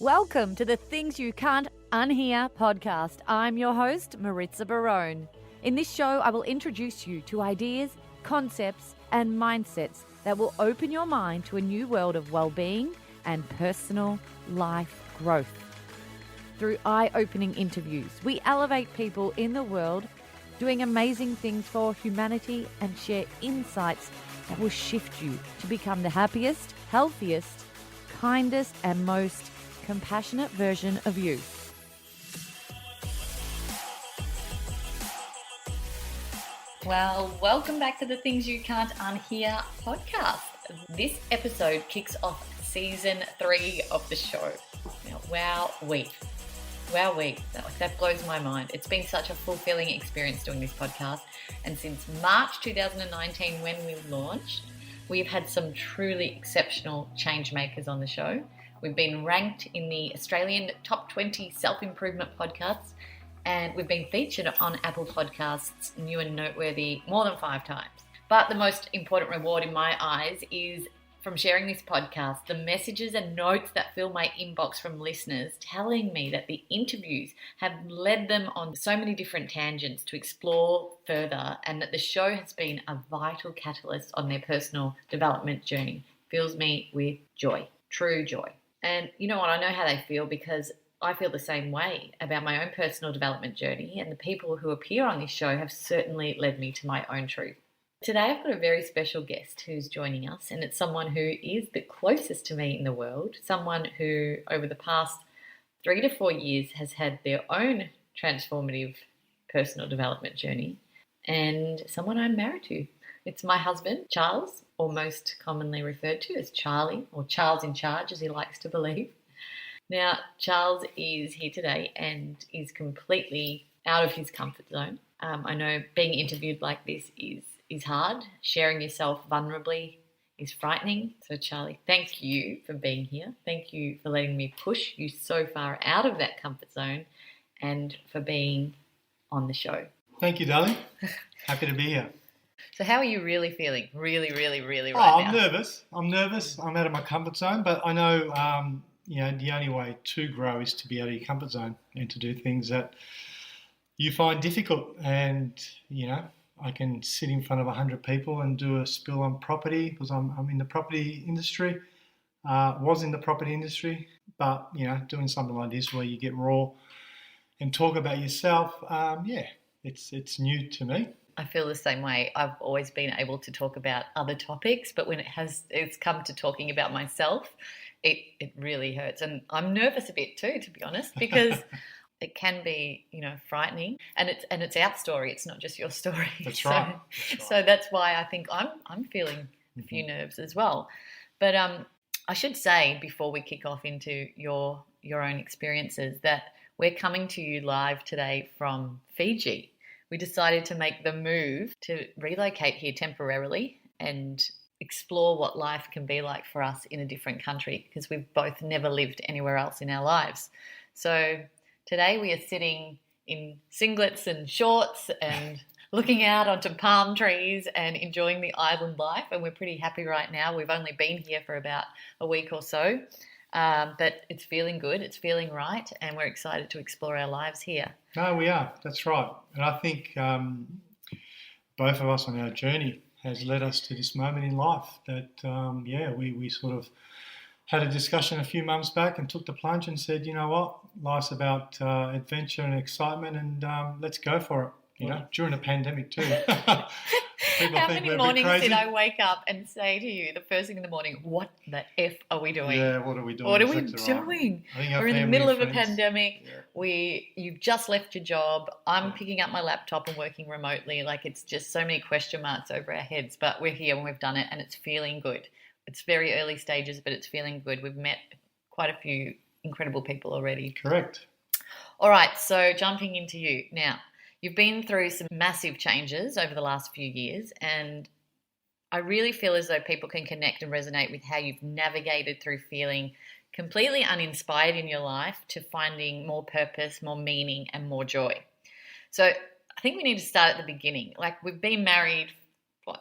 Welcome to the Things You Can't Unhear podcast. I'm your host, Charles Barone. In this show, I will introduce you to ideas, concepts, and mindsets that will open your mind to a new world of well-being and personal life growth. Through eye-opening interviews, we elevate people in the world doing amazing things for humanity and share insights that will shift you to become the happiest, healthiest, kindest, and most compassionate version of you. Well, welcome back to the Things You Can't Unhear podcast. This episode kicks off season 3 of the show. Now, wowee. That blows my mind. It's been such a fulfilling experience doing this podcast. And since March 2019, when we launched, we've had some truly exceptional change makers on the show. We've been ranked in the Australian top 20 self-improvement podcasts, and we've been featured on Apple Podcasts, New and Noteworthy, more than 5 times. But the most important reward in my eyes is from sharing this podcast, the messages and notes that fill my inbox from listeners telling me that the interviews have led them on so many different tangents to explore further, and that the show has been a vital catalyst on their personal development journey. Fills me with joy, true joy. And you know what? I know how they feel because I feel the same way about my own personal development journey, and the people who appear on this show have certainly led me to my own truth. Today I've got a very special guest who's joining us, and it's someone who is the closest to me in the world, someone who over the past 3 to 4 years has had their own transformative personal development journey, and someone I'm married to. It's my husband, Charles, or most commonly referred to as Charlie, or Charles in charge, as he likes to believe. Now, Charles is here today and is completely out of his comfort zone. I know being interviewed like this is hard. Sharing yourself vulnerably is frightening. So, Charlie, thank you for being here. Thank you for letting me push you so far out of that comfort zone and for being on the show. Thank you, darling. Happy to be here. So how are you really feeling? Really right now? I'm nervous. I'm out of my comfort zone, but I know, the only way to grow is to be out of your comfort zone and to do things that you find difficult. And, I can sit in front of 100 people and do a spill on property because I'm in the property industry, was in the property industry, but, doing something like this where you get raw and talk about yourself, it's new to me. I feel the same way. I've always been able to talk about other topics, but when it's come to talking about myself, it really hurts. And I'm nervous a bit too, to be honest, because it can be, frightening. And it's our story. It's not just your story. That's right. So that's why I think I'm feeling a few nerves as well. But I should say before we kick off into your own experiences that we're coming to you live today from Fiji. We decided to make the move to relocate here temporarily and explore what life can be like for us in a different country, because we've both never lived anywhere else in our lives. So today we are sitting in singlets and shorts and looking out onto palm trees and enjoying the island life, and we're pretty happy right now. We've only been here for about a week or so, but it's feeling good, it's feeling right, and we're excited to explore our lives here. No, we are. That's right. And I think both of us on our journey has led us to this moment in life that, we sort of had a discussion a few months back and took the plunge and said, you know what, life's about adventure and excitement, and let's go for it, during a pandemic too. How many mornings did I wake up and say to you the first thing in the morning, what the F are we doing? Yeah, what are we doing? What are we doing? We're in the middle of a pandemic. Yeah. You've just left your job. I'm picking up my laptop and working remotely. Like, it's just so many question marks over our heads, but we're here and we've done it and it's feeling good. It's very early stages, but it's feeling good. We've met quite a few incredible people already. Correct. All right, so jumping into you now. You've been through some massive changes over the last few years, and I really feel as though people can connect and resonate with how you've navigated through feeling completely uninspired in your life to finding more purpose, more meaning, and more joy. So I think we need to start at the beginning. Like, we've been married,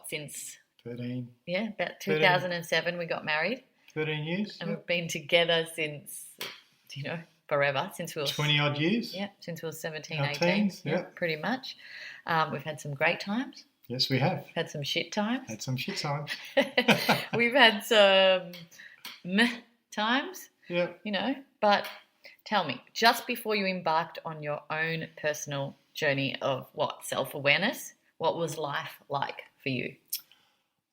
since 13. Yeah, about 2007 we got married. 13 years. And we've been together since forever since we were 20 odd years. Yeah, since we were 17, Our 18. teens, yeah. Pretty much. We've had some great times. Yes, we have. Had some shit times. Had some shit times. We've had some meh times. Yeah. But tell me, just before you embarked on your own personal journey of self-awareness, what was life like for you?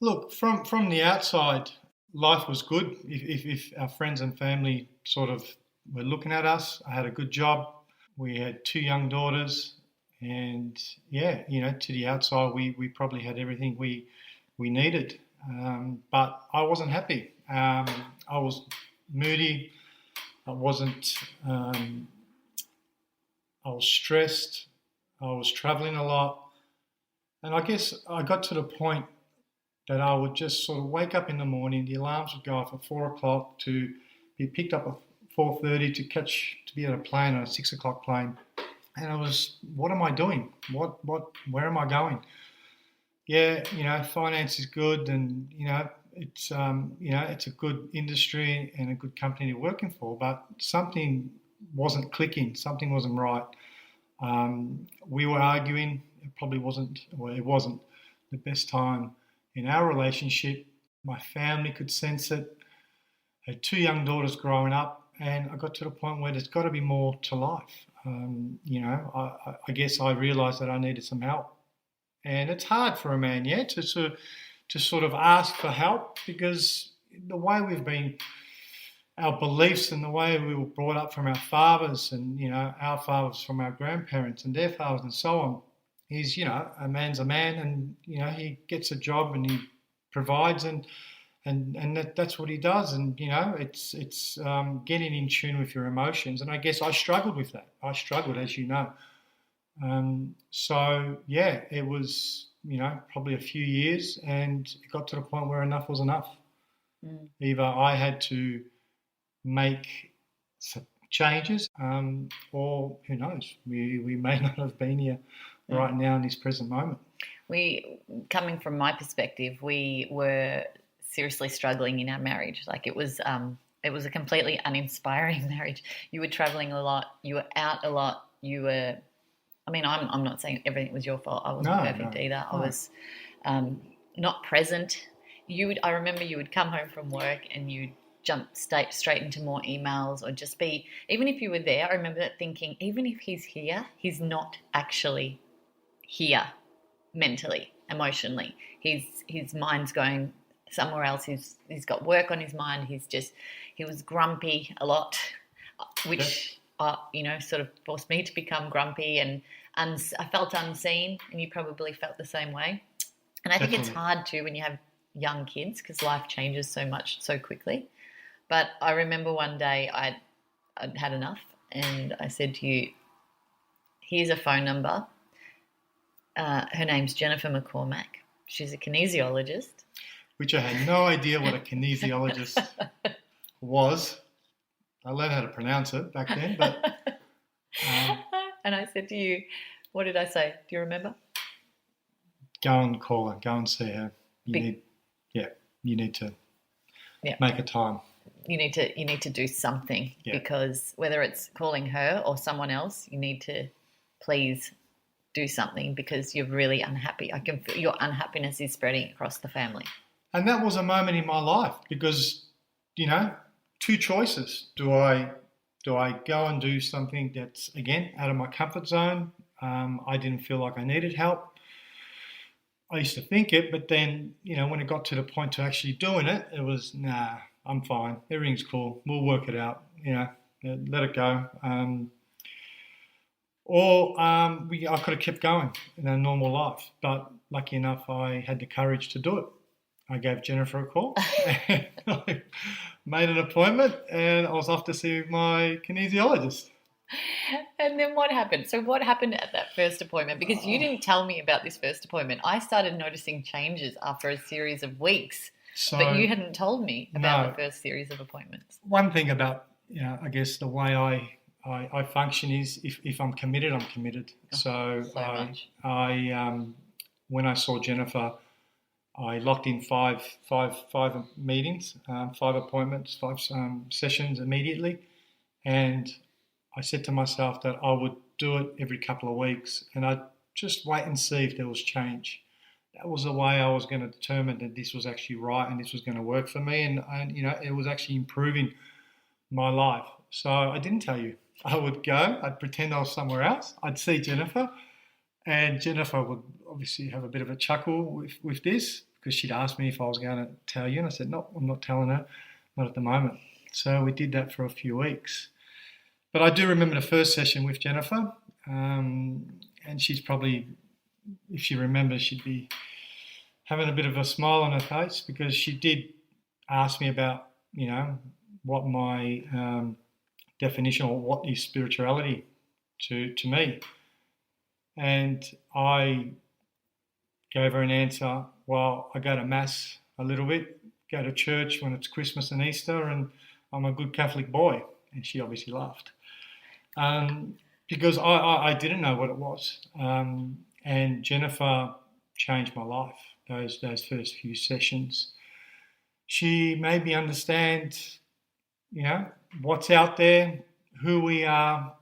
Look, from the outside, life was good. If our friends and family sort of were looking at us, I had a good job. We had 2 young daughters, and to the outside, we probably had everything we needed. But I wasn't happy. I was moody. I wasn't. I was stressed. I was traveling a lot, and I guess I got to the point that I would just sort of wake up in the morning. The alarms would go off at 4 o'clock to be picked up at 4:30 to be at a plane, on a 6 o'clock plane. And I was, what am I doing? Where am I going? Yeah, finance is good, and it's it's a good industry and a good company to working for, but something wasn't clicking. Something wasn't right. We were arguing. It wasn't the best time in our relationship. My family could sense it. I had 2 young daughters growing up, and I got to the point where there's got to be more to life. I guess I realised that I needed some help, and it's hard for a man, to sort of ask for help, because the way we've been, our beliefs and the way we were brought up from our fathers, and our fathers from our grandparents and their fathers and so on, is a man's a man, and he gets a job and he provides, and that's what he does, and it's getting in tune with your emotions. And I guess I struggled with that. I struggled, as you know. It was probably a few years, and it got to the point where enough was enough. Either I had to make some changes, or who knows, we may not have been here right now in this present moment. Coming from my perspective, we were seriously struggling in our marriage. Like it was a completely uninspiring marriage. You were traveling a lot. You were out a lot. You were. I mean, I'm not saying everything was your fault. I wasn't perfect either. I was not present. I remember you would come home from work and you'd jump straight into more emails, or just be, even if you were there, I remember thinking, even if he's here, he's not actually here mentally, emotionally. His mind's going somewhere else. He's got work on his mind. He was grumpy a lot, which sort of forced me to become grumpy, and I felt unseen, and you probably felt the same way. And I think it's hard too when you have young kids, because life changes so much so quickly. But I remember one day I'd had enough, and I said to you, here's a phone number. Her name's Jennifer McCormack. She's a kinesiologist. Which I had no idea what a kinesiologist was. I learned how to pronounce it back then, but... And I said to you, what did I say? Do you remember? Go and call her. Go and see her. You need to make a time. You need to do something, because whether it's calling her or someone else, you need to please do something, because you're really unhappy. I can feel your unhappiness is spreading across the family. And that was a moment in my life, because, 2 choices. Do I go and do something that's, again, out of my comfort zone? I didn't feel like I needed help. I used to think it, but then, when it got to the point to actually doing it, it was, nah, I'm fine. Everything's cool. We'll work it out. Let it go. I could have kept going in a normal life, but lucky enough, I had the courage to do it. I gave Jennifer a call, and I made an appointment, and I was off to see my kinesiologist. And then what happened? So what happened at that first appointment? Because you didn't tell me about this first appointment. I started noticing changes after a series of weeks, but you hadn't told me about the first series of appointments. One thing about, I guess the way I function is if I'm committed, I'm committed. When I saw Jennifer, I locked in five meetings, 5 appointments, 5 sessions immediately, And I said to myself that I would do it every couple of weeks and I'd just wait and see if there was change. That was the way I was going to determine that this was actually right and this was going to work for me. And it was actually improving my life. So I didn't tell you. I would go, I'd pretend I was somewhere else. I'd see Jennifer, and Jennifer would obviously have a bit of a chuckle with this because she'd asked me if I was going to tell you. And I said, no, I'm not telling her, not at the moment. So we did that for a few weeks. But I do remember the first session with Jennifer, and she's probably, if she remembers, she'd be having a bit of a smile on her face because she did ask me about, what my definition or what is spirituality to me. And I gave her an answer, well, I go to Mass a little bit, go to church when it's Christmas and Easter, and I'm a good Catholic boy. And she obviously laughed. Because I didn't know what it was. And Jennifer changed my life, those first few sessions. She made me understand, what's out there, who we are,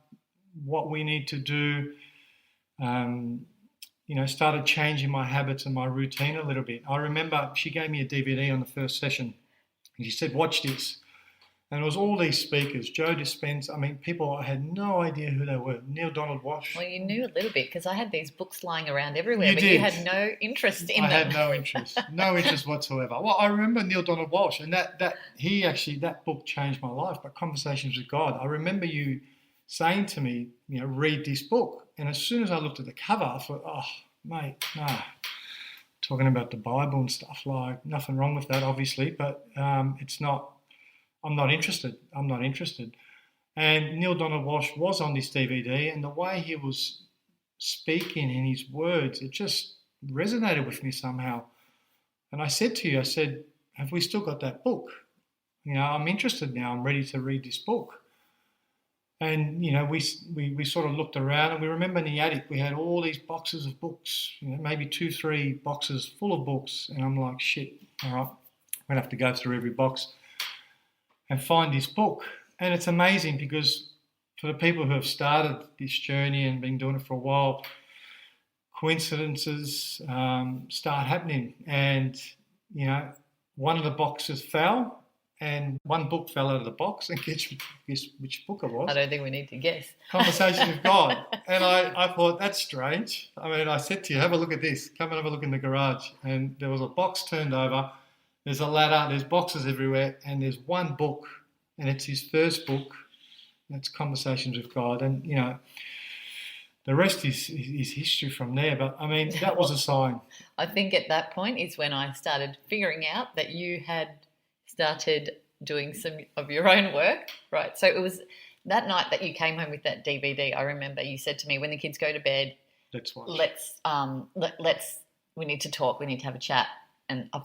what we need to do. Started changing my habits and my routine a little bit. I remember she gave me a DVD on the first session and she said, watch this. And it was all these speakers, Joe Dispenza. I mean, people, I had no idea who they were. Neil Donald Walsh. Well, you knew a little bit because I had these books lying around everywhere, but you had no interest in them. I had no interest whatsoever. Well, I remember Neil Donald Walsh, and that book changed my life. But Conversations with God, I remember you saying to me, read this book. And as soon as I looked at the cover, I thought, oh, mate, no. Talking about the Bible and stuff, like nothing wrong with that, obviously, but it's not. I'm not interested. And Neil Donald Walsh was on this DVD, and the way he was speaking in his words, it just resonated with me somehow. And I said to you, have we still got that book? I'm interested now. I'm ready to read this book. And, we sort of looked around, and we remember in the attic we had all these boxes of books, maybe 2-3 boxes full of books. And I'm like, shit, all right, I'm going to have to go through every box and find this book. And it's amazing because for the people who have started this journey and been doing it for a while, coincidences start happening. And, one of the boxes fell and one book fell out of the box. And guess which book it was? I don't think we need to guess. Conversation with God. And I thought, that's strange. I mean, I said to you, have a look at this. Come and have a look in the garage. And there was a box turned over. There's a ladder, there's boxes everywhere, and there's one book, and it's his first book. That's Conversations with God. And, the rest is history from there. But, I mean, that was a sign. I think at that point is when I started figuring out that you had started doing some of your own work, right? So it was that night that you came home with that DVD. I remember you said to me, when the kids go to bed, we need to talk, we need to have a chat. And I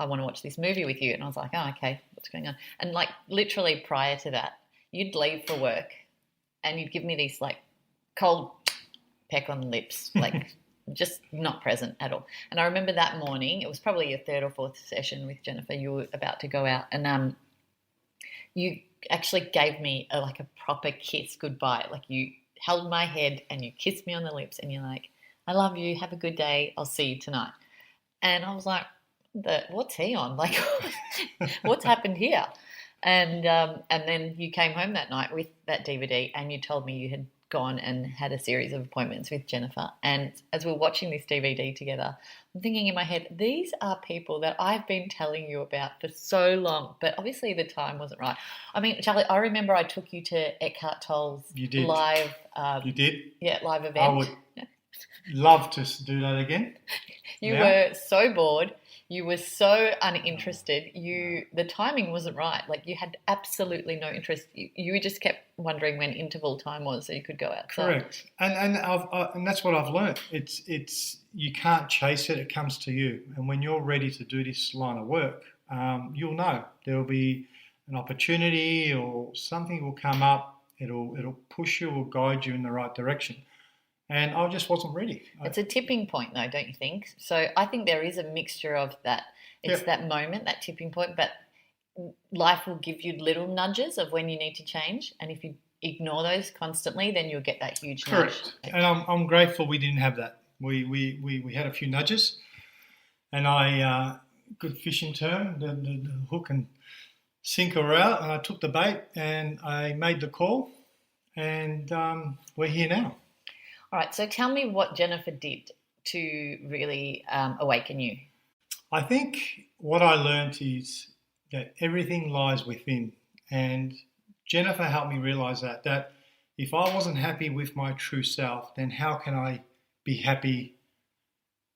want to watch this movie with you. And I was like, oh, okay, what's going on? And like literally prior to that, you'd leave for work and you'd give me these like cold peck on the lips, like just not present at all. And I remember that morning, it was probably your third or fourth session with Jennifer, you were about to go out and you actually gave me a proper kiss goodbye. Like you held my head and you kissed me on the lips and you're like, I love you, have a good day, I'll see you tonight. And I was like, what's he on? Like, what's happened here? And then you came home that night with that DVD and you told me you had gone and had a series of appointments with Jennifer. And as we're watching this DVD together, I'm thinking in my head, these are people that I've been telling you about for so long, but obviously the time wasn't right. I mean, Charlie, I remember I took you to Eckhart Tolle's live... You did? Yeah, live event. I would love to do that again. You were so bored. You were so uninterested. The timing wasn't right. Like you had absolutely no interest. You just kept wondering when interval time was so you could go outside. Correct. And that's what I've learned. It's you can't chase it. It comes to you. And when you're ready to do this line of work, you'll know there will be an opportunity or something will come up. It'll push you or guide you in the right direction. And I just wasn't ready. It's a tipping point, though, don't you think? So I think there is a mixture of that. It's that moment, that tipping point, but life will give you little nudges of when you need to change, and if you ignore those constantly, then you'll get that huge Correct. nudge. And I'm grateful we didn't have that. We had a few nudges, and good fishing term, the hook and sinker were out, and I took the bait and I made the call, and we're here now. All right, so tell me what Jennifer did to really awaken you. I think what I learned is that everything lies within, and Jennifer helped me realize that if I wasn't happy with my true self, then how can I be happy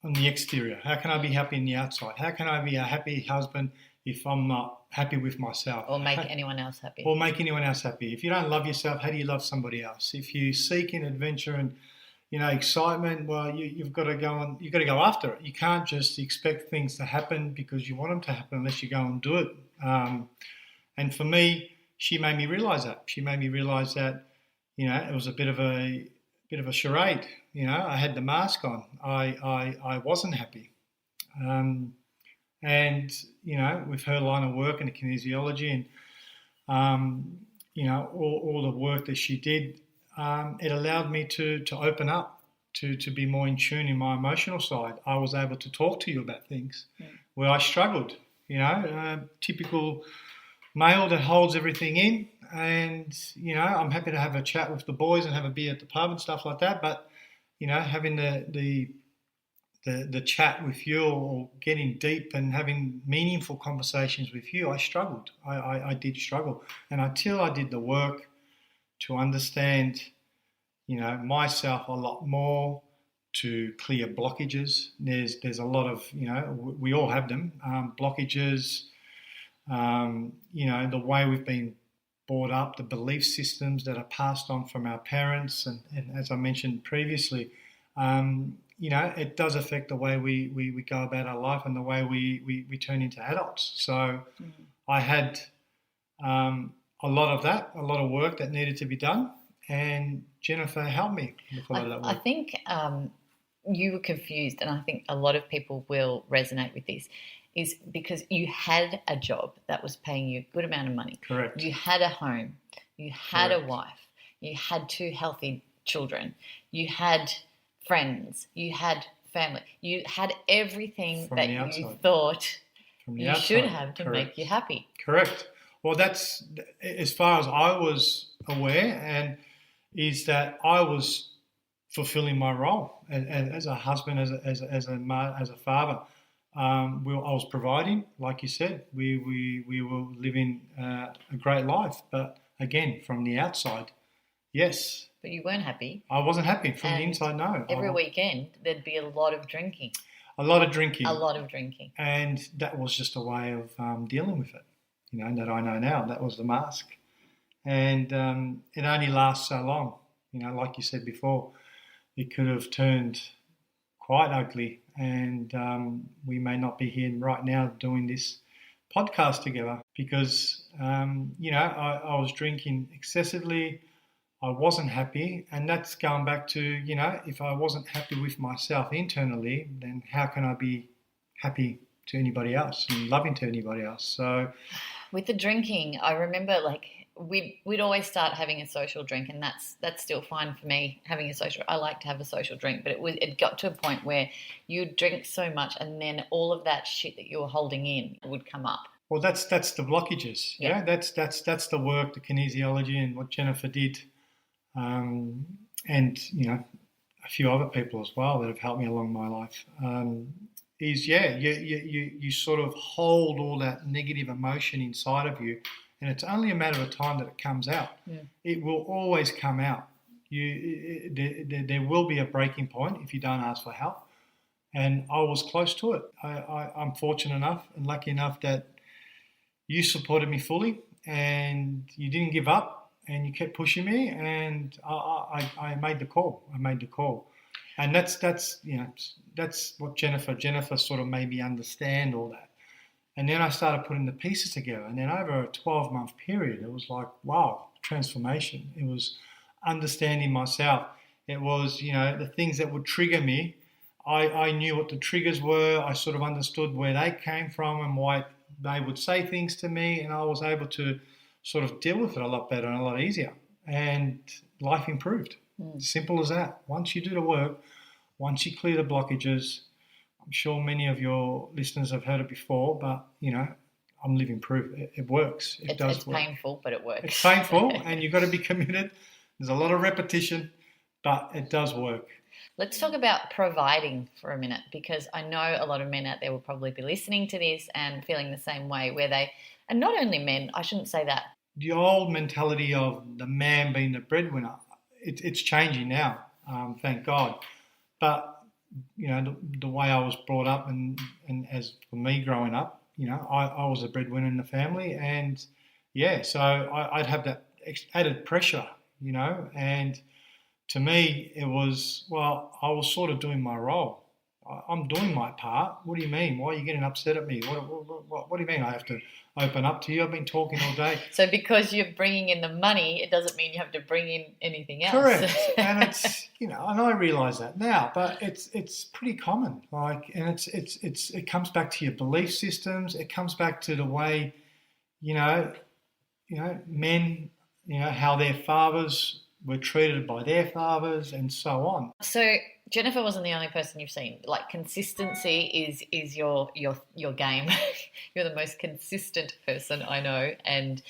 on the exterior? How can I be happy in the outside? How can I be a happy husband if I'm not happy with myself? Or make anyone else happy. Or make anyone else happy. If you don't love yourself, how do you love somebody else? If you seek an adventure and excitement, well, you've got to go after it. You can't just expect things to happen because you want them to happen unless you go and do it. And for me, she made me realize that. She made me realize that, it was a bit of a charade. I had the mask on. I wasn't happy. And, with her line of work in the kinesiology and, all the work that she did, it allowed me to open up, to be more in tune in my emotional side. I was able to talk to you about things where I struggled, typical male that holds everything in. And, I'm happy to have a chat with the boys and have a beer at the pub and stuff like that. But, having the chat with you or getting deep and having meaningful conversations with you, I struggled. I did struggle. And until I did the work to understand, myself a lot more, to clear blockages. There's a lot of, we all have them, blockages, the way we've been brought up, the belief systems that are passed on from our parents. And as I mentioned previously, it does affect the way we go about our life and the way we turn into adults. So I had a lot of that, a lot of work that needed to be done, and Jennifer helped me with a lot of that work. I think you were confused, and I think a lot of people will resonate with this, is because you had a job that was paying you a good amount of money. Correct. You had a home. You had a wife. You had 2 healthy children. You had friends. You had family. You had everything that you thought you should have to make you happy. Correct. Well, that's as far as I was aware, and is that I was fulfilling my role as a husband, as a father. I was providing, like you said. We were living a great life, but again, from the outside, yes. But you weren't happy. I wasn't happy. From the inside, no. Every weekend, there'd be a lot of drinking. A lot of drinking. And that was just a way of dealing with it, that I know now. That was the mask. And it only lasts so long. Like you said before, it could have turned quite ugly, and we may not be here right now doing this podcast together because, I was drinking excessively. I wasn't happy, and that's going back to, if I wasn't happy with myself internally, then how can I be happy to anybody else and loving to anybody else? So, with the drinking, I remember we'd always start having a social drink, and that's still fine for me. Having a social, I like to have a social drink, but it got to a point where you'd drink so much, and then all of that shit that you were holding in would come up. Well, that's the blockages. Yeah, that's the work, the kinesiology, and what Jennifer did. And a few other people as well that have helped me along my life, you sort of hold all that negative emotion inside of you, and it's only a matter of time that it comes out. It will always come out. There will be a breaking point if you don't ask for help, and I was close to it. I'm fortunate enough and lucky enough that you supported me fully, and you didn't give up. And you kept pushing me, and I made the call. And that's what Jennifer sort of made me understand all that. And then I started putting the pieces together. And then over a 12-month period, it was like, wow, transformation. It was understanding myself. It was, the things that would trigger me. I knew what the triggers were. I sort of understood where they came from and why they would say things to me, and I was able to sort of deal with it a lot better and a lot easier. And life improved. Simple as that. Once you do the work, once you clear the blockages, I'm sure many of your listeners have heard it before, but, I'm living proof. It works. It does it's work. It's painful, but it works. It's painful, and you've got to be committed. There's a lot of repetition, but it does work. Let's talk about providing for a minute, because I know a lot of men out there will probably be listening to this and feeling the same way, and not only men, I shouldn't say that. The old mentality of the man being the breadwinner, it's changing now, thank God. But, the way I was brought up and as for me growing up, I was a breadwinner in the family, and so I'd have that added pressure, and to me it was, I was sort of doing my role. I'm doing my part. What do you mean? Why are you getting upset at me? What do you mean I have to open up to you? I've been talking all day. So because you're bringing in the money, it doesn't mean you have to bring in anything else. Correct. And it's, and I realise that now, but it's pretty common. And it comes back to your belief systems. It comes back to the way, men, how their fathers were treated by their fathers and so on. So Jennifer wasn't the only person you've seen. Like, consistency is your game. You're the most consistent person I know, and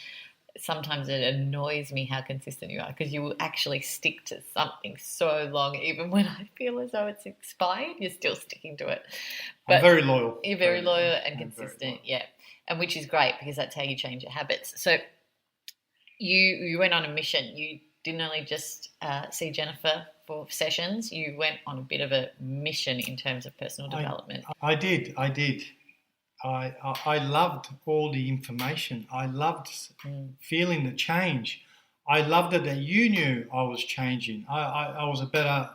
sometimes it annoys me how consistent you are, because you will actually stick to something so long, even when I feel as though it's expired, you're still sticking to it. But I'm very loyal. You're very loyal and consistent, yeah, and which is great, because that's how you change your habits. So you went on a mission. You didn't only just see Jennifer for sessions, you went on a bit of a mission in terms of personal development. I did. I loved all the information. I loved feeling the change. I loved it that you knew I was changing. I was a better,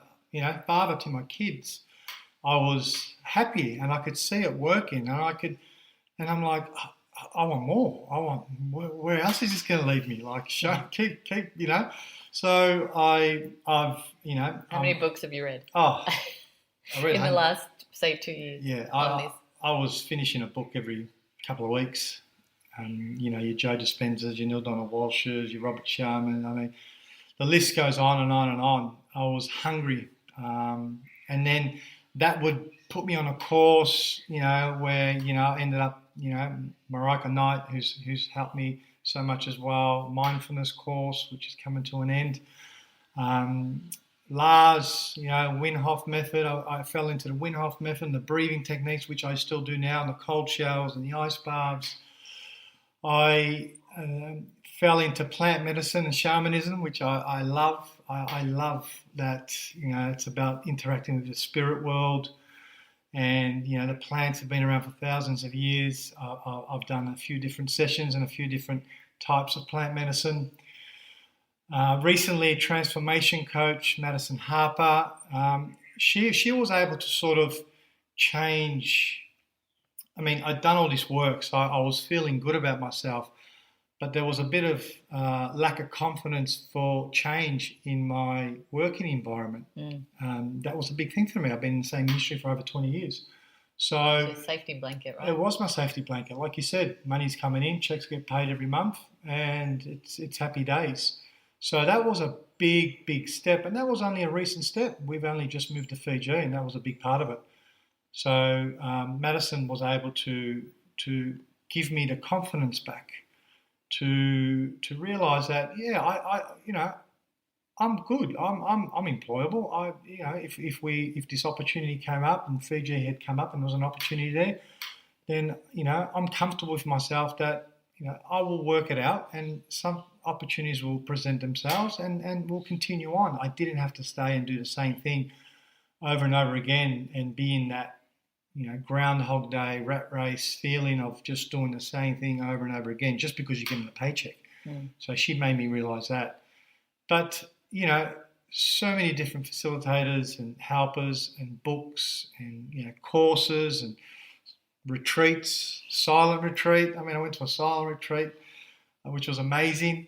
father to my kids. I was happy, and I could see it working, and I'm like, I want more. Where else is this going to lead me? Keep. So I've. How many books have you read? Oh, I read in the last, say, 2 years. Yeah, I was finishing a book every couple of weeks. Your Joe Dispenzas, your Neil Donald Walsh's, your Robert Sharman. I mean, the list goes on and on and on. I was hungry, and then that would put me on a course, where I ended up, Marika Knight, who's helped me so much as well, mindfulness course, which is coming to an end. Lars, Wim Hof method. I fell into the Wim Hof method and the breathing techniques, which I still do now, and the cold showers and the ice baths. I fell into plant medicine and shamanism, which I love. I love that, it's about interacting with the spirit world. And, the plants have been around for thousands of years. I've done a few different sessions and a few different types of plant medicine. Recently, transformation coach Madison Harper, she was able to sort of change. I mean, I'd done all this work, so I was feeling good about myself, but there was a bit of lack of confidence for change in my working environment. That was a big thing for me. I've been in the same industry for over 20 years. So it's a safety blanket, right? It was my safety blanket. Like you said, money's coming in, checks get paid every month, and it's happy days. So that was a big, big step, and that was only a recent step. We've only just moved to Fiji, and that was a big part of it. So Madison was able to give me the confidence back to realise that, I'm good. I'm employable. If this opportunity came up and Fiji had come up and there was an opportunity there, then I'm comfortable with myself that I will work it out, and some opportunities will present themselves, and we'll continue on. I didn't have to stay and do the same thing over and over again and be in that Groundhog Day rat race feeling of just doing the same thing over and over again just because you're getting a paycheck. So she made me realise that. But so many different facilitators and helpers and books and courses and retreats, silent retreat. I mean, I went to a silent retreat, which was amazing.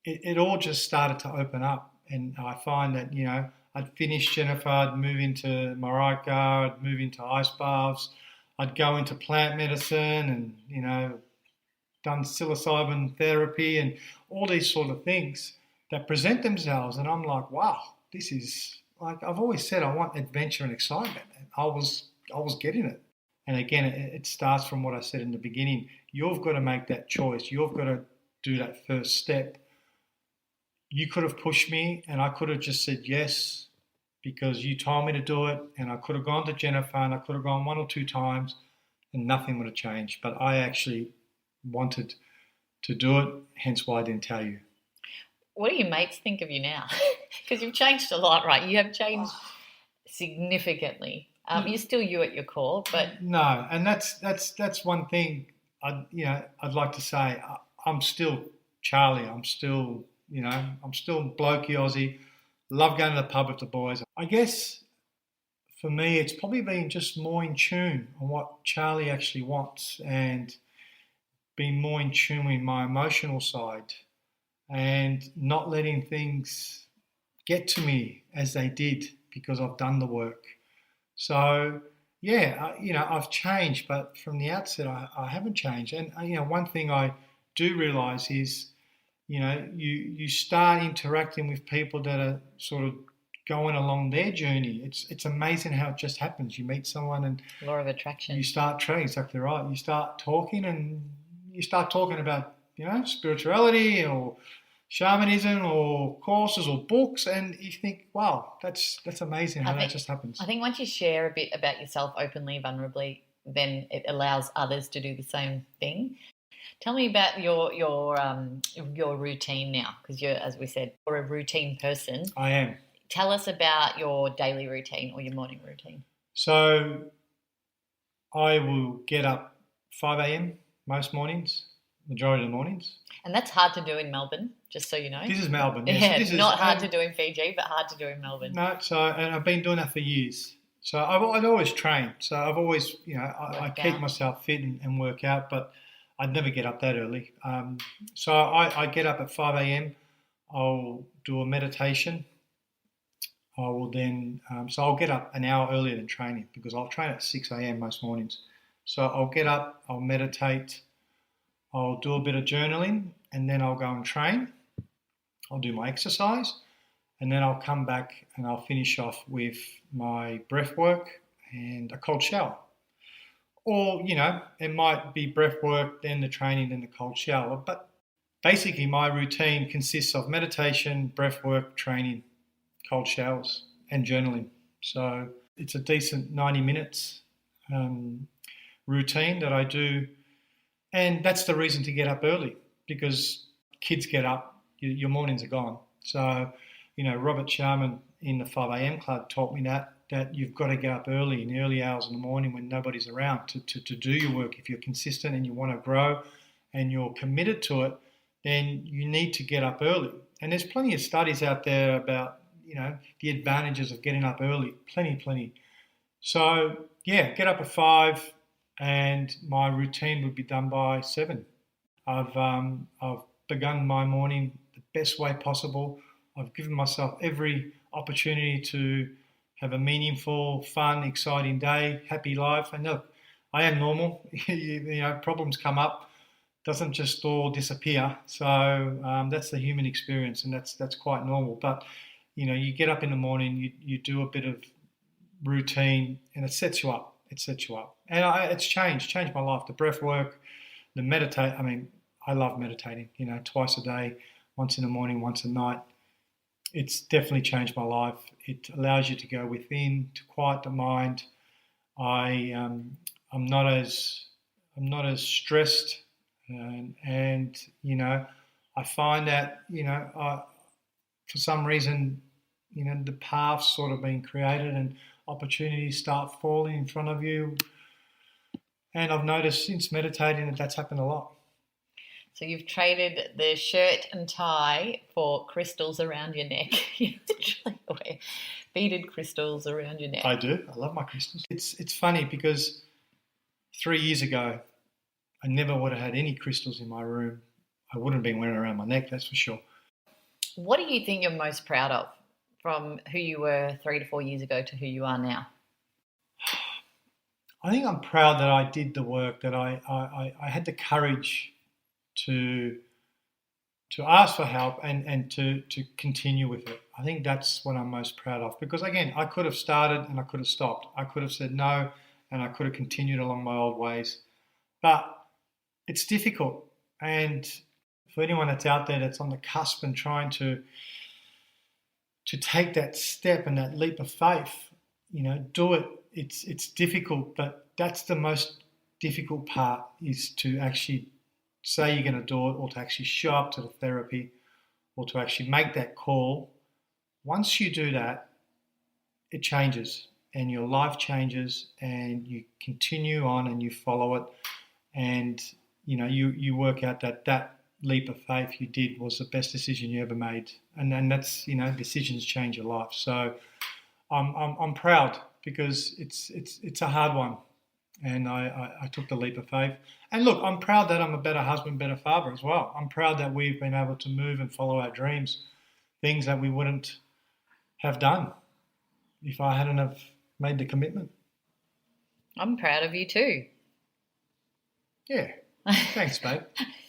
It all just started to open up, and I find that I'd finish Jennifer, I'd move into Marika, I'd move into ice baths, I'd go into plant medicine and, done psilocybin therapy and all these sort of things that present themselves. And I'm like, wow, this is like, I've always said I want adventure and excitement. And I was getting it. And again, it starts from what I said in the beginning. You've got to make that choice. You've got to do that first step. You could have pushed me and I could have just said yes because you told me to do it, and I could have gone to Jennifer and I could have gone 1 or 2 times and nothing would have changed. But I actually wanted to do it, hence why I didn't tell you. What do your mates think of you now? Because you've changed a lot, right? You have changed significantly. You're still you at your core, but no, and that's one thing I'd like to say. I'm still Charlie. I'm still blokey Aussie. Love going to the pub with the boys. I guess for me, it's probably been just more in tune on what Charlie actually wants and being more in tune with my emotional side and not letting things get to me as they did because I've done the work. So, yeah, I've changed, but from the outset, I haven't changed. And, one thing I do realise is, you start interacting with people that are sort of going along their journey. It's amazing how it just happens. You meet someone and law of attraction. You start trading, exactly right. You start talking about, spirituality or shamanism or courses or books, and you think, wow, that's amazing how that just happens. I think once you share a bit about yourself openly, vulnerably, then it allows others to do the same thing. Tell me about your routine now, because you're, as we said, you're a routine person. I am. Tell us about your daily routine or your morning routine. So I will get up 5 a.m. most mornings, majority of the mornings. And that's hard to do in Melbourne, just so you know. This is Melbourne. Yes. Yeah, this is not hard to do in Fiji, but hard to do in Melbourne. No, and I've been doing that for years. So I'd always train. So I've always, I keep myself fit and work out, but I'd never get up that early. So I get up at 5 a.m. I'll do a meditation. I will then, so I'll get up an hour earlier than training because I'll train at 6 a.m. most mornings. So I'll get up, I'll meditate, I'll do a bit of journaling, and then I'll go and train. I'll do my exercise, and then I'll come back and I'll finish off with my breath work and a cold shower. Or, it might be breath work, then the training, then the cold shower. But basically my routine consists of meditation, breath work, training, cold showers and journaling. So it's a decent 90 minutes routine that I do. And that's the reason to get up early, because kids get up, your mornings are gone. So, Robert Sharman in the 5 a.m. club taught me that you've got to get up early, in the early hours in the morning when nobody's around to do your work. If you're consistent and you want to grow and you're committed to it, then you need to get up early. And there's plenty of studies out there about, the advantages of getting up early. Plenty. So, yeah, get up at 5 and my routine would be done by 7. I've begun my morning the best way possible. I've given myself every opportunity to have a meaningful, fun, exciting day, happy life. And look, I am normal. Problems come up. Doesn't just all disappear. So that's the human experience, and that's quite normal. But you get up in the morning, you do a bit of routine, and it sets you up. And it's changed my life. The breath work, the meditate. I mean, I love meditating. Twice a day, once in the morning, once at night. It's definitely changed my life. It allows you to go within, to quiet the mind. I'm not as stressed, and I find that for some reason the path's sort of been created and opportunities start falling in front of you. And I've noticed since meditating that's happened a lot. So you've traded the shirt and tie for crystals around your neck. You literally wear beaded crystals around your neck. I do. I love my crystals. It's funny because 3 years ago, I never would have had any crystals in my room. I wouldn't have been wearing around my neck, that's for sure. What do you think you're most proud of from who you were 3 to 4 years ago to who you are now? I think I'm proud that I did the work, that I had the courage to ask for help and to continue with it. I think that's what I'm most proud of, because again, I could have started and I could have stopped. I could have said no and I could have continued along my old ways. But it's difficult. And for anyone that's out there that's on the cusp and trying to take that step and that leap of faith, do it. It's difficult, but that's the most difficult part, is to actually say you're going to do it, or to actually show up to the therapy, or to actually make that call. Once you do that, it changes and your life changes and you continue on and you follow it, and you work out that leap of faith you did was the best decision you ever made, and then that's decisions change your life. So I'm proud, because it's a hard one, and I took the leap of faith. And look, I'm proud that I'm a better husband, better father as well. I'm proud that we've been able to move and follow our dreams, things that we wouldn't have done if I hadn't have made the commitment. I'm proud of you too. Yeah. Thanks, babe.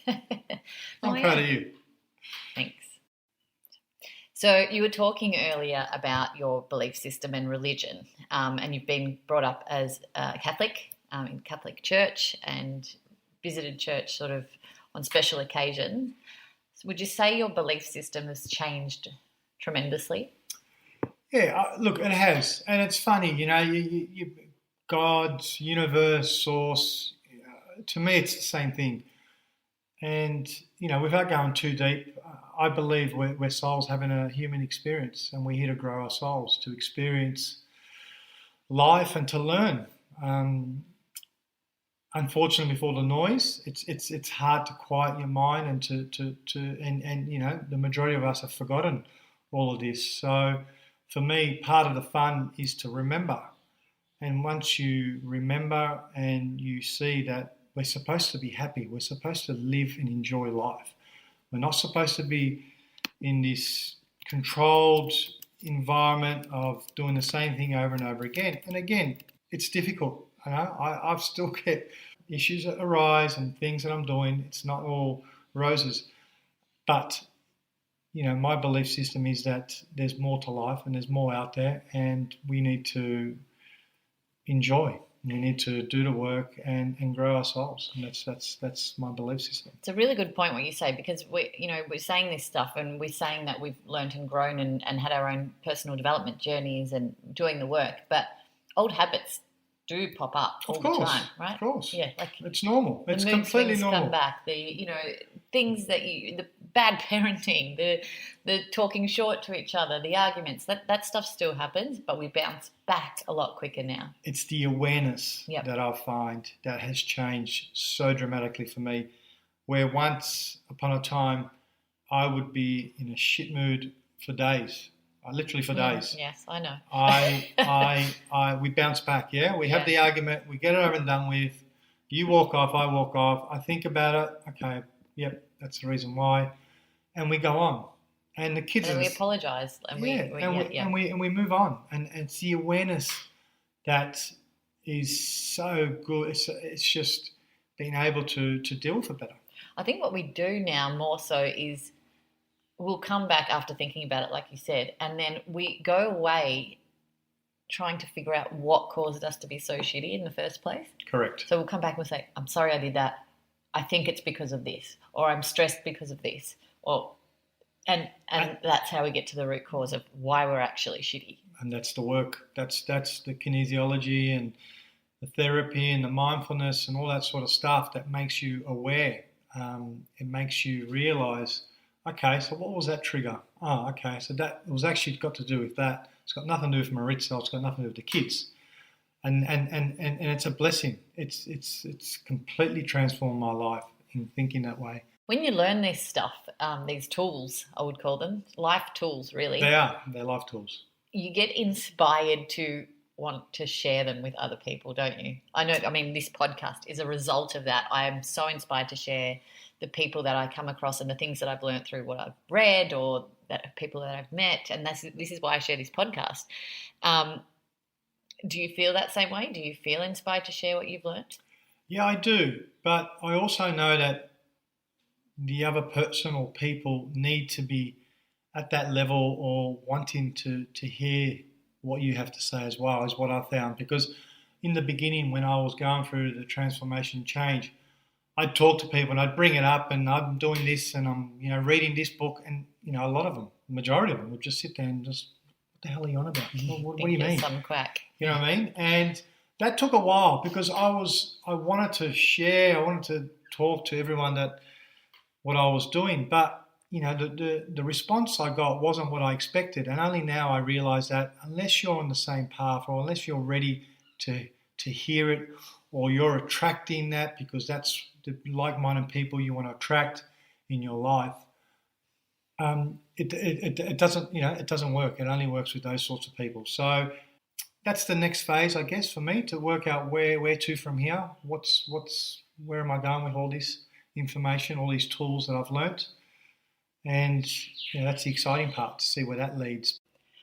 I'm proud of you. Thanks. So you were talking earlier about your belief system and religion, and you've been brought up as a Catholic in Catholic church and visited church sort of on special occasions. Would you say your belief system has changed tremendously? Yeah, look, it has. And it's funny, you God's universe, source, to me it's the same thing. And, without going too deep, I believe we're souls having a human experience, and we're here to grow our souls, to experience life and to learn. Unfortunately, with all the noise, it's hard to quiet your mind and the majority of us have forgotten all of this. So for me, part of the fun is to remember. And once you remember and you see that we're supposed to be happy, we're supposed to live and enjoy life. We're not supposed to be in this controlled environment of doing the same thing over and over again. And again, it's difficult. I've still get issues that arise and things that I'm doing. It's not all roses. But, my belief system is that there's more to life and there's more out there, and we need to enjoy. We need to do the work and grow our souls, and that's my belief system. It's a really good point what you say, because we're saying this stuff and we're saying that we've learned and grown and had our own personal development journeys and doing the work, but old habits do pop up all the time, right? Of course. Yeah, it's normal. It's completely normal. Come back. Things that the bad parenting, the talking short to each other, the arguments, that stuff still happens, but we bounce back a lot quicker now. It's the awareness that I find that has changed so dramatically for me, where once upon a time I would be in a shit mood for days. Literally for days. Yes, I know. We bounce back, yeah? We have the argument, we get it over and done with. You walk off, I walk off. I think about it. Okay, yep, that's the reason why. And we go on. And the kids... And we apologise. And we move on. And it's the awareness that is so good. It's just being able to deal with it better. I think what we do now more so is... we'll come back after thinking about it, like you said, and then we go away trying to figure out what caused us to be so shitty in the first place. Correct. So we'll come back and we'll say, I'm sorry I did that. I think it's because of this, or I'm stressed because of this, and that's how we get to the root cause of why we're actually shitty. And that's the work. That's the kinesiology and the therapy and the mindfulness and all that sort of stuff that makes you aware. It makes you realise, okay, so what was that trigger? Oh, okay, so that was actually got to do with that. It's got nothing to do with Maritza. It's got nothing to do with the kids, and it's a blessing. It's completely transformed my life in thinking that way. When you learn this stuff, these tools, I would call them life tools, really. They're life tools. You get inspired to want to share them with other people, don't you? This podcast is a result of that. I am so inspired to share the people that I come across and the things that I've learned through what I've read or that people that I've met, and this is why I share this podcast. Do you feel that same way? Do you feel inspired to share what you've learnt? Yeah, I do. But I also know that the other person or people need to be at that level or wanting to hear what you have to say as well, is what I found. Because in the beginning, when I was going through the transformation change, I'd talk to people and I'd bring it up and I'm doing this and I'm, reading this book, and, a lot of them, the majority of them would just sit there and just, what the hell are you on about? What do you mean? Some quack. You know what I mean? And that took a while because I wanted to share, I wanted to talk to everyone that what I was doing, but the response I got wasn't what I expected, and only now I realise that unless you're on the same path or unless you're ready to hear it, or you're attracting that because that's the like-minded people you want to attract in your life, it doesn't it doesn't work. It only works with those sorts of people. So that's the next phase, I guess, for me to work out where to from here. Where am I going with all this information, all these tools that I've learnt? And that's the exciting part, to see where that leads.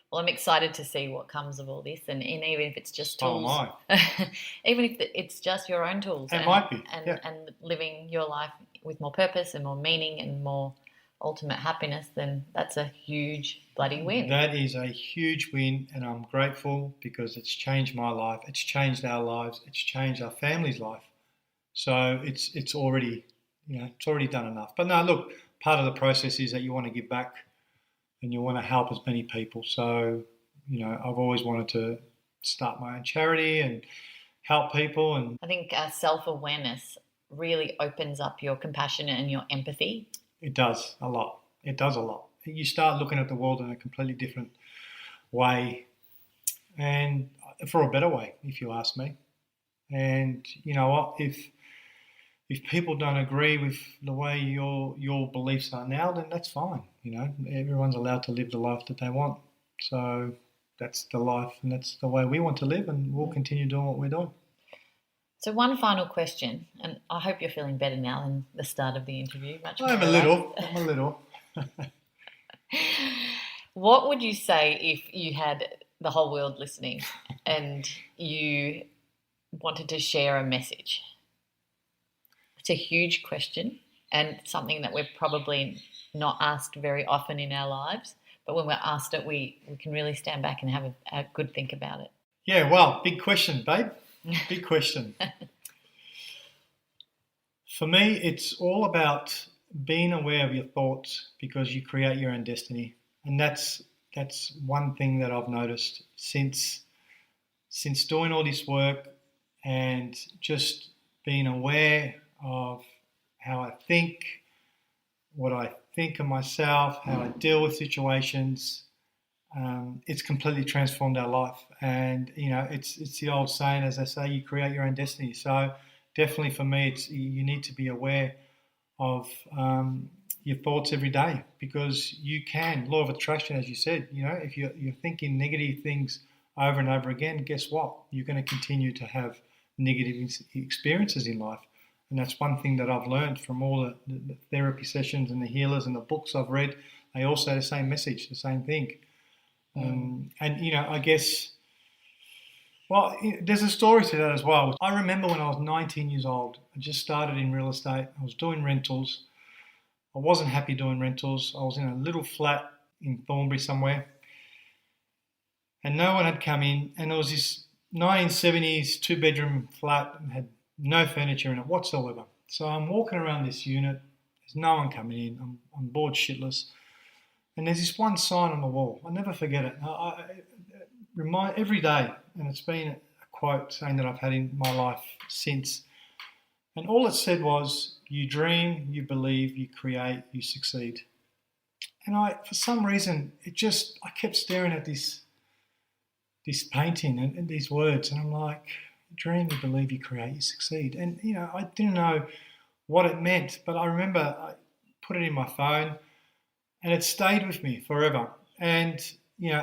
Well, I'm excited to see what comes of all this, and even if it's just tools, even if it's just your own tools, it might be, and living your life with more purpose and more meaning and more ultimate happiness, then that's a huge bloody win. That is a huge win, and I'm grateful because it's changed my life, it's changed our lives, it's changed our family's life. So it's already it's already done enough. But no, look, part of the process is that you want to give back and you want to help as many people. So, I've always wanted to start my own charity and help people. And I think self-awareness really opens up your compassion and your empathy. It does a lot. It does a lot. You start looking at the world in a completely different way, and for a better way, if you ask me. And you know what? If people don't agree with the way your beliefs are now, then that's fine. Everyone's allowed to live the life that they want. So that's the life and that's the way we want to live, and we'll continue doing what we're doing. So one final question, and I hope you're feeling better now than the start of the interview. I'm a little. What would you say if you had the whole world listening and you wanted to share a message? It's a huge question and something that we're probably not asked very often in our lives. But when we're asked it, we can really stand back and have a good think about it. Yeah, well, big question, babe. Big question. For me, it's all about being aware of your thoughts, because you create your own destiny. And that's one thing that I've noticed since doing all this work and just being aware of how I think, what I think of myself, how I deal with situations. It's completely transformed our life. And, it's the old saying, as I say, you create your own destiny. So definitely for me, you need to be aware of your thoughts every day, because you can, law of attraction, as you said, if you're thinking negative things over and over again, guess what? You're going to continue to have negative experiences in life. And that's one thing that I've learned from all the therapy sessions and the healers and the books I've read. They all say the same message, the same thing. And, I guess, well, there's a story to that as well. I remember when I was 19 years old, I just started in real estate. I was doing rentals. I wasn't happy doing rentals. I was in a little flat in Thornbury somewhere, and no one had come in. And it was this 1970s two-bedroom flat and had no furniture in it whatsoever. So I'm walking around this unit. There's no one coming in. I'm bored shitless. And there's this one sign on the wall. I'll never forget it. I remind every day, and it's been a quote saying that I've had in my life since. And all it said was, you dream, you believe, you create, you succeed. And for some reason, I kept staring at this painting and these words, and I'm like, dream, you believe, you create, you succeed. And, I didn't know what it meant, but I remember I put it in my phone and it stayed with me forever. And,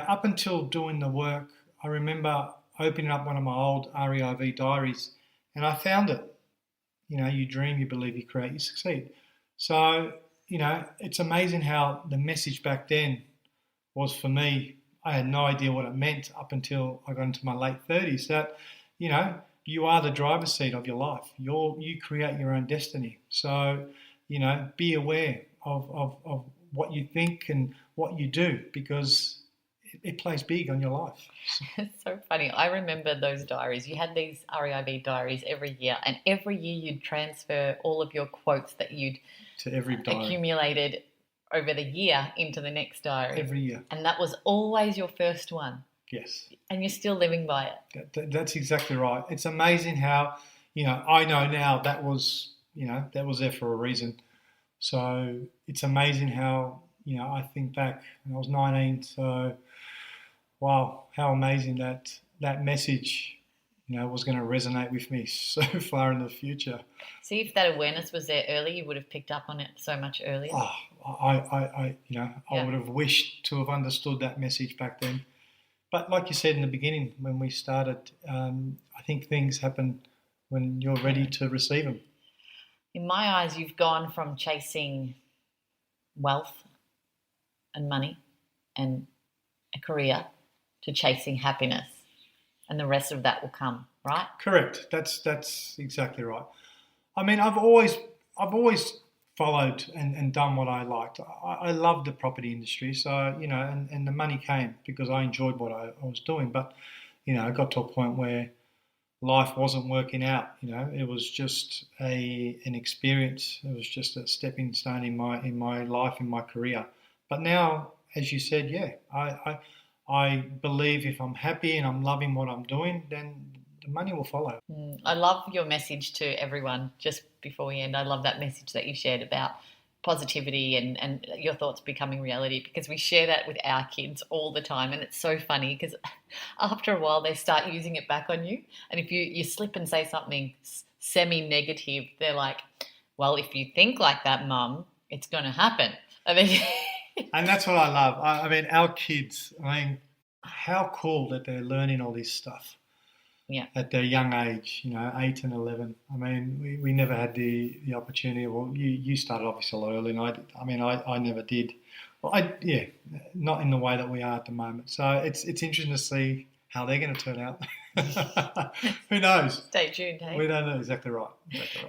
up until doing the work, I remember opening up one of my old REIV diaries and I found it. You dream, you believe, you create, you succeed. So, it's amazing how the message back then was for me I had no idea what it meant up until I got into my late 30s that, you are the driver's seat of your life. You create your own destiny. So, be aware of what you think and what you do, because it plays big on your life. It's so funny. I remember those diaries. You had these REIB diaries every year, and every year you'd transfer all of your quotes that you'd to every diary. Accumulated over the year into the next diary. Every year. And that was always your first one. Yes. And you're still living by it. That's exactly right. It's amazing how, I know now that was there for a reason. So it's amazing how, I think back when I was 19. So, wow, how amazing that message, was going to resonate with me so far in the future. See, if that awareness was there early, you would have picked up on it so much earlier. Oh, I would have wished to have understood that message back then. But like you said in the beginning, when we started, I think things happen when you're ready to receive them. In my eyes, you've gone from chasing wealth and money and a career to chasing happiness, and the rest of that will come, right? Correct. That's exactly right. I mean, I've always followed and done what I liked. I loved the property industry, so and the money came because I enjoyed what I was doing. But I got to a point where life wasn't working out. It was just an experience. It was just a stepping stone in my life, in my career. But now, as you said, yeah, I believe if I'm happy and I'm loving what I'm doing, then the money will follow. I love your message to everyone. Just before we end, I love that message that you shared about positivity and your thoughts becoming reality, because we share that with our kids all the time, and it's so funny because after a while they start using it back on you, and if you slip and say something semi-negative, they're like, well, if you think like that, Mum, it's going to happen. I mean, and that's what I love. I mean, our kids, how cool that they're learning all this stuff. Yeah. At their young age, 8 and 11. I mean, we never had the opportunity. Well, you started obviously a lot early, and I never did. Well, not in the way that we are at the moment. So it's interesting to see how they're going to turn out. Who knows? Stay tuned, hey? We don't know. Exactly right.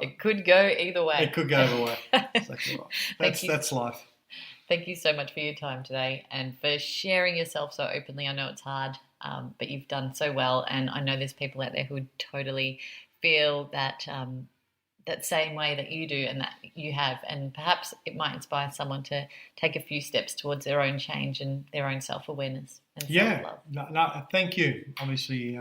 It could go either way. It could go either way. Exactly right. That's life. Thank you so much for your time today and for sharing yourself so openly. I know it's hard. But you've done so well, and I know there's people out there who would totally feel that that same way that you do and that you have, and perhaps it might inspire someone to take a few steps towards their own change and their own self-awareness and self-love. No, thank you. Obviously,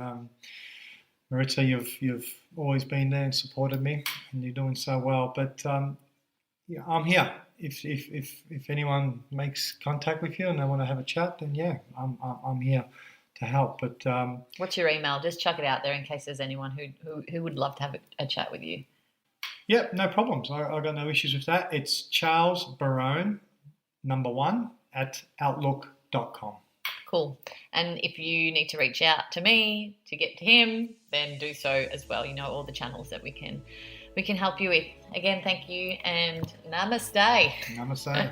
Maritza, you've always been there and supported me, and you're doing so well. But I'm here. If anyone makes contact with you and they want to have a chat, then I'm here to help. But what's your email? Just chuck it out there in case there's anyone who would love to have a chat with you. Yep, no problems. I got no issues with that. It's Charles Barone, 1 at outlook.com. Cool. And if you need to reach out to me to get to him, then do so as well. All the channels that we can help you with. Again, thank you and namaste. Namaste.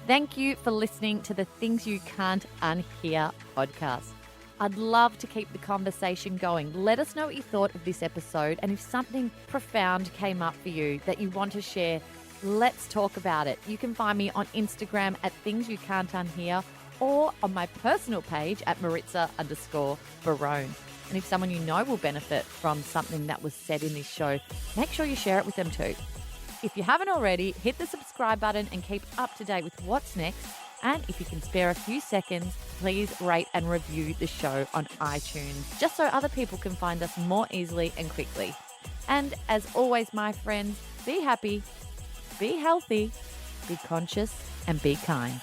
Thank you for listening to the Things You Can't Unhear podcast. I'd love to keep the conversation going. Let us know what you thought of this episode, and if something profound came up for you that you want to share, let's talk about it. You can find me on Instagram at Things You Can't Unhear, or on my personal page at Maritza_Barone. And if someone you know will benefit from something that was said in this show, make sure you share it with them too. If you haven't already, hit the subscribe button and keep up to date with what's next. And if you can spare a few seconds, please rate and review the show on iTunes, just so other people can find us more easily and quickly. And as always, my friends, be happy, be healthy, be conscious, and be kind.